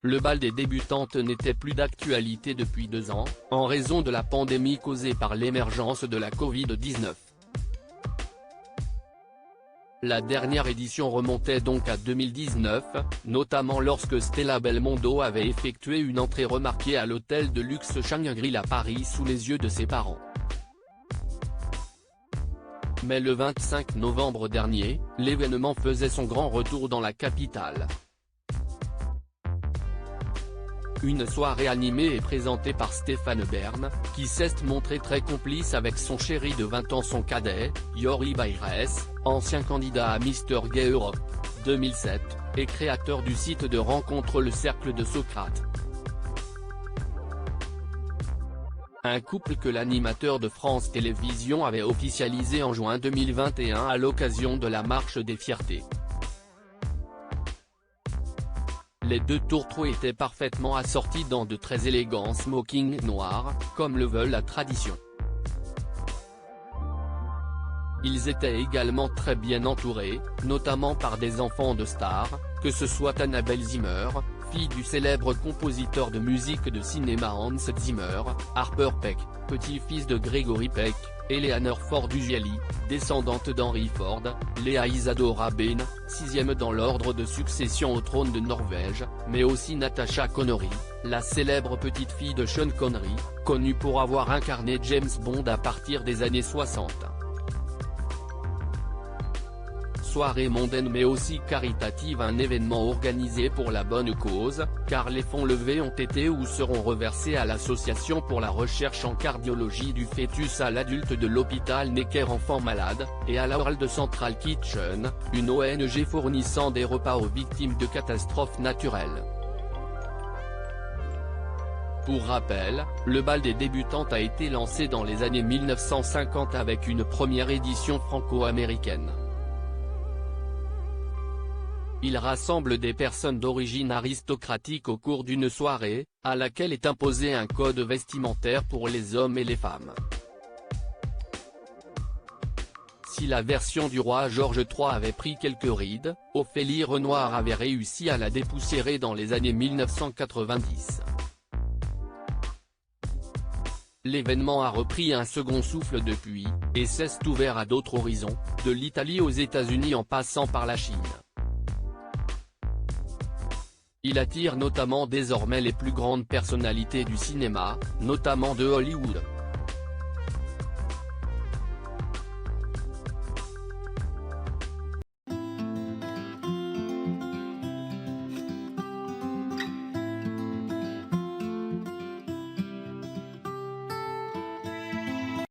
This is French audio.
le bal des débutantes n'était plus d'actualité depuis 2 ans, en raison de la pandémie causée par l'émergence de la Covid-19. La dernière édition remontait donc à 2019, notamment lorsque Stella Belmondo avait effectué une entrée remarquée à l'hôtel de luxe Shangri-La à Paris sous les yeux de ses parents. Mais le 25 novembre dernier, l'événement faisait son grand retour dans la capitale. Une soirée animée et présentée par Stéphane Bern, qui s'est montré très complice avec son chéri de 20 ans, son cadet, Yori Bayrès, ancien candidat à Mister Gay Europe 2007, et créateur du site de rencontre Le Cercle de Socrate. Un couple que l'animateur de France Télévisions avait officialisé en juin 2021 à l'occasion de la Marche des Fiertés. Les deux tourtereaux étaient parfaitement assortis dans de très élégants smokings noirs, comme le veut la tradition. Ils étaient également très bien entourés, notamment par des enfants de stars, que ce soit Annabelle Zimmer, fille du célèbre compositeur de musique de cinéma Hans Zimmer, Harper Peck, petit-fils de Gregory Peck, Eleanor Ford Ugiali, descendante d'Henry Ford, Léa Isadora Behn, 6e dans l'ordre de succession au trône de Norvège, mais aussi Natasha Connery, la célèbre petite-fille de Sean Connery, connue pour avoir incarné James Bond à partir des années 60. Soirée mondaine mais aussi caritative, un événement organisé pour la bonne cause, car les fonds levés ont été ou seront reversés à l'Association pour la recherche en cardiologie du fœtus à l'adulte de l'hôpital Necker Enfants Malades, et à la World Central Kitchen, une ONG fournissant des repas aux victimes de catastrophes naturelles. Pour rappel, le bal des débutantes a été lancé dans les années 1950 avec une première édition franco-américaine. Il rassemble des personnes d'origine aristocratique au cours d'une soirée, à laquelle est imposé un code vestimentaire pour les hommes et les femmes. Si la version du roi George III avait pris quelques rides, Ophélie Renoir avait réussi à la dépoussiérer dans les années 1990. L'événement a repris un second souffle depuis, et s'est ouvert à d'autres horizons, de l'Italie aux États-Unis en passant par la Chine. Il attire notamment désormais les plus grandes personnalités du cinéma, notamment de Hollywood.